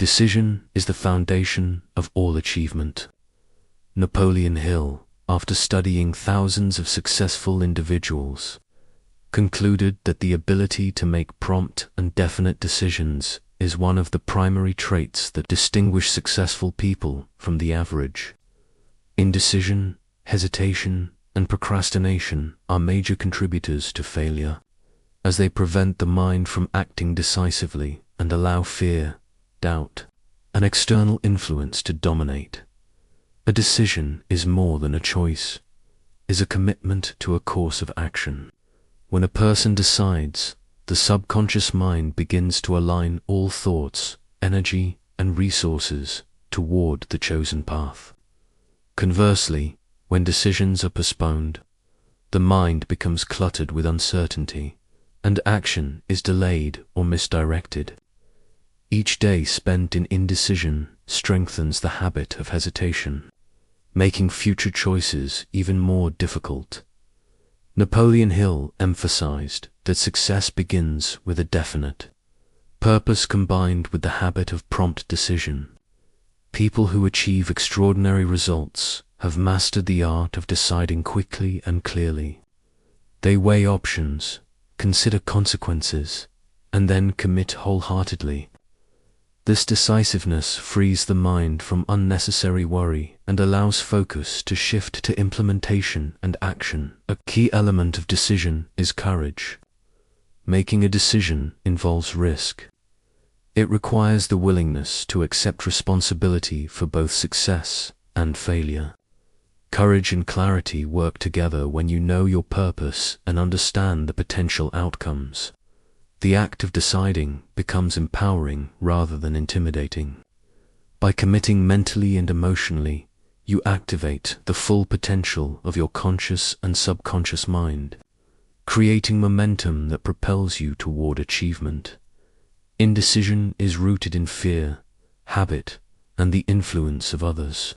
Decision is the foundation of all achievement. Napoleon Hill, after studying thousands of successful individuals, concluded that the ability to make prompt and definite decisions is one of the primary traits that distinguish successful people from the average. Indecision, hesitation, and procrastination are major contributors to failure, as they prevent the mind from acting decisively and allow fear, doubt, and external influence to dominate. A decision is more than a choice, is a commitment to a course of action. When a person decides, the subconscious mind begins to align all thoughts, energy, and resources toward the chosen path. Conversely, when decisions are postponed, the mind becomes cluttered with uncertainty, and action is delayed or misdirected. Each day spent in indecision strengthens the habit of hesitation, making future choices even more difficult. Napoleon Hill emphasized that success begins with a definite purpose combined with the habit of prompt decision. People who achieve extraordinary results have mastered the art of deciding quickly and clearly. They weigh options, consider consequences, and then commit wholeheartedly. This decisiveness frees the mind from unnecessary worry and allows focus to shift to implementation and action. A key element of decision is courage. Making a decision involves risk. It requires the willingness to accept responsibility for both success and failure. Courage and clarity work together when you know your purpose and understand the potential outcomes. The act of deciding becomes empowering rather than intimidating. By committing mentally and emotionally, you activate the full potential of your conscious and subconscious mind, creating momentum that propels you toward achievement. Indecision is rooted in fear, habit, and the influence of others.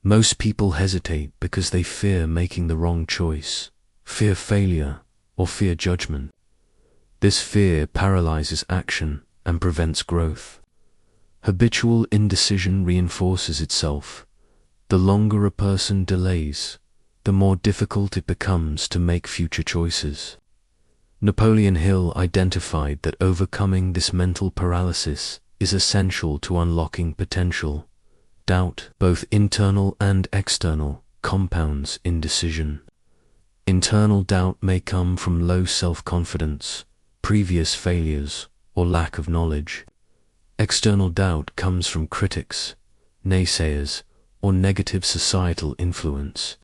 Most people hesitate because they fear making the wrong choice, fear failure, or fear judgment. This fear paralyzes action and prevents growth. Habitual indecision reinforces itself. The longer a person delays, the more difficult it becomes to make future choices. Napoleon Hill identified that overcoming this mental paralysis is essential to unlocking potential. Doubt, both internal and external, compounds indecision. Internal doubt may come from low self-confidence, previous failures, or lack of knowledge. External doubt comes from critics, naysayers, or negative societal influence.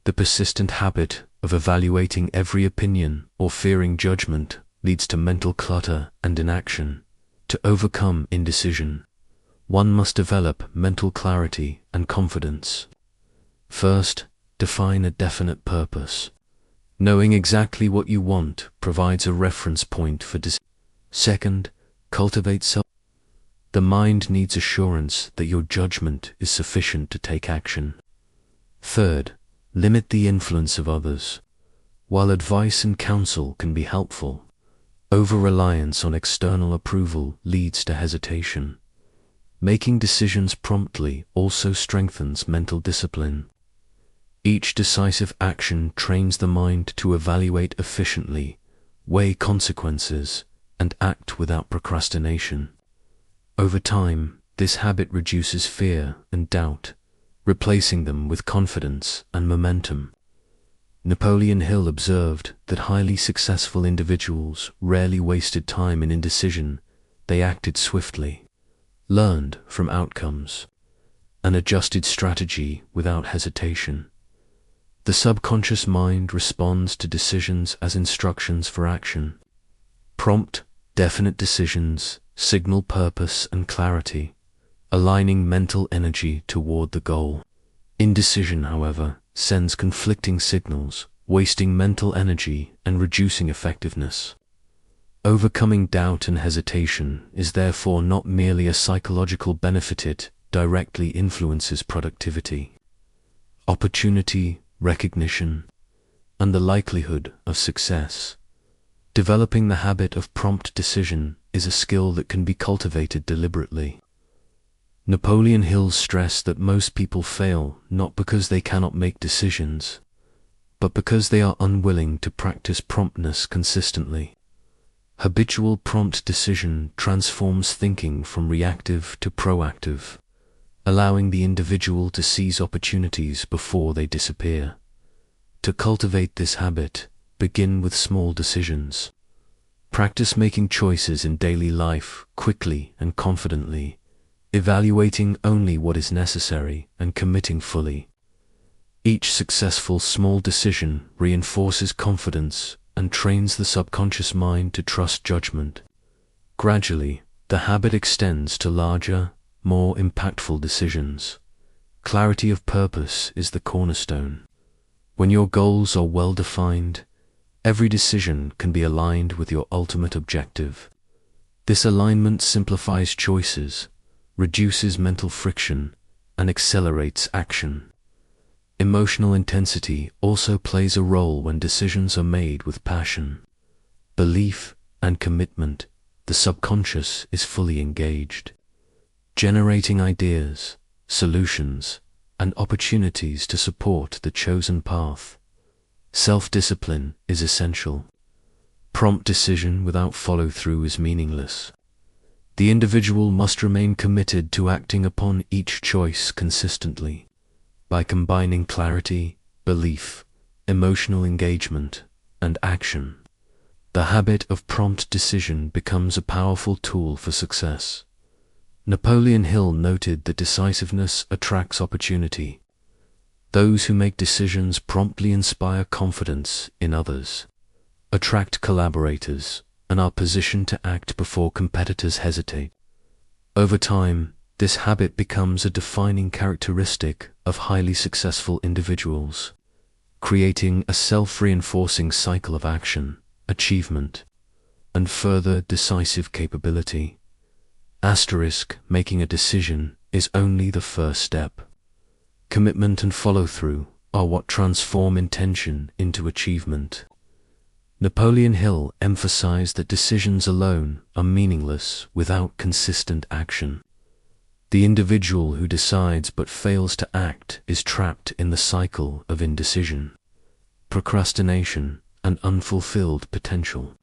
The persistent habit of evaluating every opinion or fearing judgment leads to mental clutter and inaction. To overcome indecision, one must develop mental clarity and confidence. First, define a definite purpose. Knowing exactly what you want provides a reference point for decision. Second, cultivate self. The mind needs assurance that your judgment is sufficient to take action. Third, limit the influence of others. While advice and counsel can be helpful, over-reliance on external approval leads to hesitation. Making decisions promptly also strengthens mental discipline. Each decisive action trains the mind to evaluate efficiently, weigh consequences, and act without procrastination. Over time, this habit reduces fear and doubt, replacing them with confidence and momentum. Napoleon Hill observed that highly successful individuals rarely wasted time in indecision. They acted swiftly, learned from outcomes, and adjusted strategy without hesitation. The subconscious mind responds to decisions as instructions for action. Prompt, definite decisions signal purpose and clarity, aligning mental energy toward the goal. Indecision, however, sends conflicting signals, wasting mental energy and reducing effectiveness. Overcoming doubt and hesitation is therefore not merely a psychological benefit, it directly influences productivity, opportunity, recognition, and the likelihood of success. Developing the habit of prompt decision is a skill that can be cultivated deliberately. Napoleon Hill stressed that most people fail not because they cannot make decisions, but because they are unwilling to practice promptness consistently. Habitual prompt decision transforms thinking from reactive to proactive, allowing the individual to seize opportunities before they disappear. To cultivate this habit, begin with small decisions. Practice making choices in daily life quickly and confidently, evaluating only what is necessary and committing fully. Each successful small decision reinforces confidence and trains the subconscious mind to trust judgment. Gradually, the habit extends to larger, more impactful decisions. Clarity of purpose is the cornerstone. When your goals are well defined, every decision can be aligned with your ultimate objective. This alignment simplifies choices, reduces mental friction, and accelerates action. Emotional intensity also plays a role when decisions are made with passion, belief, and commitment. The subconscious is fully engaged, generating ideas, solutions, and opportunities to support the chosen path. Self-discipline is essential. Prompt decision without follow-through is meaningless. The individual must remain committed to acting upon each choice consistently. By combining clarity, belief, emotional engagement, and action, the habit of prompt decision becomes a powerful tool for success. Napoleon Hill noted that decisiveness attracts opportunity. Those who make decisions promptly inspire confidence in others, attract collaborators, and are positioned to act before competitors hesitate. Over time, this habit becomes a defining characteristic of highly successful individuals, creating a self-reinforcing cycle of action, achievement, and further decisive capability. Making a decision is only the first step. Commitment and follow-through are what transform intention into achievement. Napoleon Hill emphasized that decisions alone are meaningless without consistent action. The individual who decides but fails to act is trapped in the cycle of indecision, procrastination, and unfulfilled potential.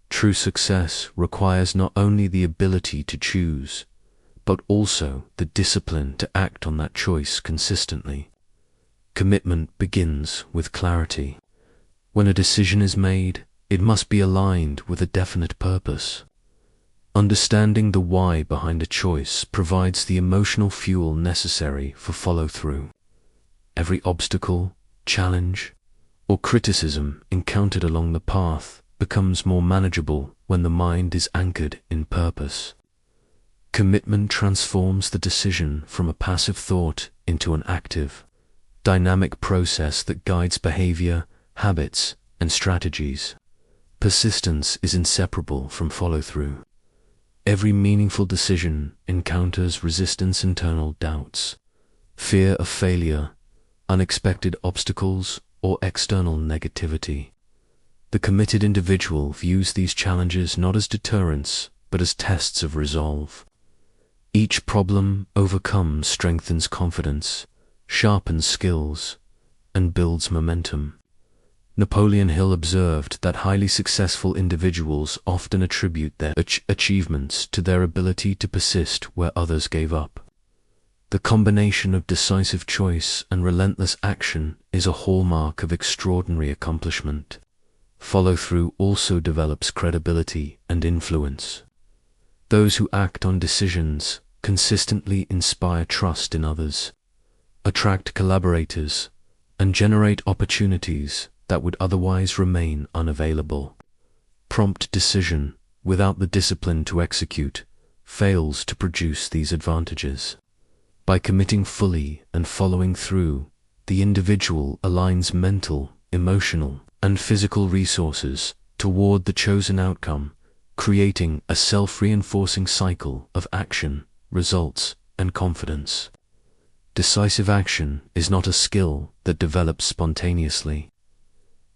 True success requires not only the ability to choose, but also the discipline to act on that choice consistently. Commitment begins with clarity. When a decision is made, it must be aligned with a definite purpose. Understanding the why behind a choice provides the emotional fuel necessary for follow-through. Every obstacle, challenge, or criticism encountered along the path becomes more manageable when the mind is anchored in purpose. Commitment transforms the decision from a passive thought into an active, dynamic process that guides behavior, habits, and strategies. Persistence is inseparable from follow-through. Every meaningful decision encounters resistance, internal doubts, fear of failure, unexpected obstacles, or external negativity. The committed individual views these challenges not as deterrents, but as tests of resolve. Each problem overcome strengthens confidence, sharpens skills, and builds momentum. Napoleon Hill observed that highly successful individuals often attribute their achievements to their ability to persist where others gave up. The combination of decisive choice and relentless action is a hallmark of extraordinary accomplishment. Follow-through also develops credibility and influence. Those who act on decisions consistently inspire trust in others, attract collaborators, and generate opportunities that would otherwise remain unavailable. Prompt decision, without the discipline to execute, fails to produce these advantages. By committing fully and following through, the individual aligns mental, emotional, and physical resources toward the chosen outcome, creating a self-reinforcing cycle of action, results, and confidence. Decisive action is not a skill that develops spontaneously.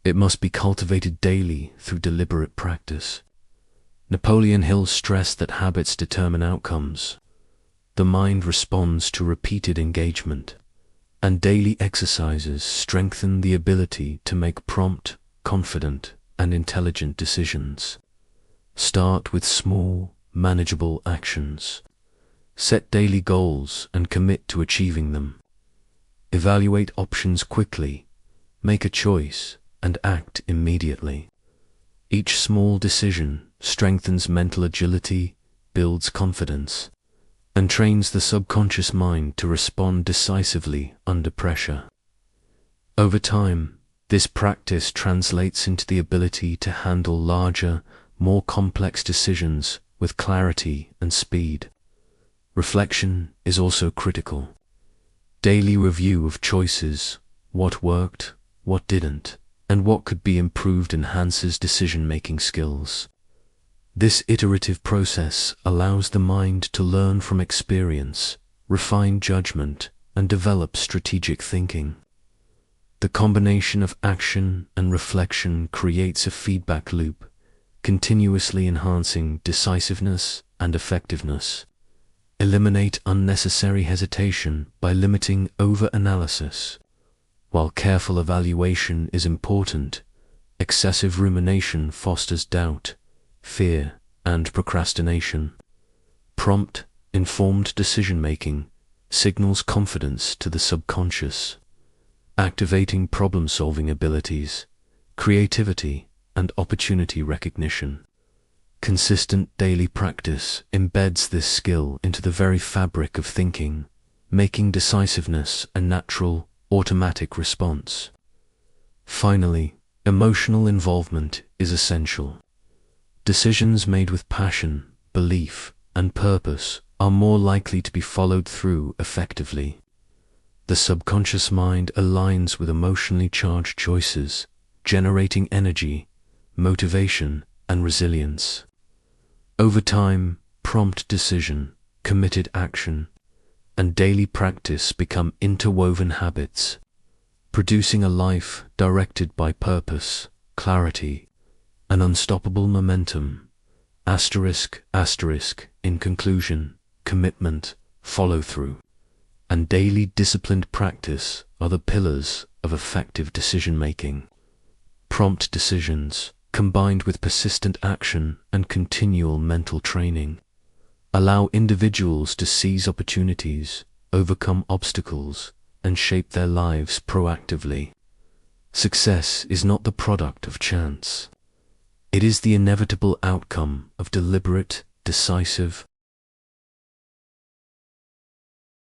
It must be cultivated daily through deliberate practice. Napoleon Hill stressed that habits determine outcomes. the mind responds to repeated engagement, and daily exercises strengthen the ability to make prompt, confident, and intelligent decisions. Start with small, manageable actions. Set daily goals and commit to achieving them. Evaluate options quickly, make a choice, and act immediately. Each small decision strengthens mental agility, builds confidence, and trains the subconscious mind to respond decisively under pressure. Over time, this practice translates into the ability to handle larger, more complex decisions with clarity and speed. Reflection is also critical. Daily review of choices, what worked, what didn't, and what could be improved enhances decision-making skills. This iterative process allows the mind to learn from experience, refine judgment, and develop strategic thinking. The combination of action and reflection creates a feedback loop, continuously enhancing decisiveness and effectiveness. Eliminate unnecessary hesitation by limiting over-analysis. While careful evaluation is important, excessive rumination fosters doubt, fear, and procrastination. Prompt, informed decision-making signals confidence to the subconscious, activating problem-solving abilities, creativity, and opportunity recognition. Consistent daily practice embeds this skill into the very fabric of thinking, making decisiveness a natural, automatic response. Finally, emotional involvement is essential. Decisions made with passion, belief, and purpose are more likely to be followed through effectively. The subconscious mind aligns with emotionally charged choices, generating energy, motivation, and resilience. Over time, prompt decision, committed action, and daily practice become interwoven habits, producing a life directed by purpose, clarity, and unstoppable momentum. In conclusion, commitment, follow-through, and daily disciplined practice are the pillars of effective decision-making. Prompt decisions, combined with persistent action and continual mental training, allow individuals to seize opportunities, overcome obstacles, and shape their lives proactively. Success is not the product of chance. It is the inevitable outcome of deliberate, decisive,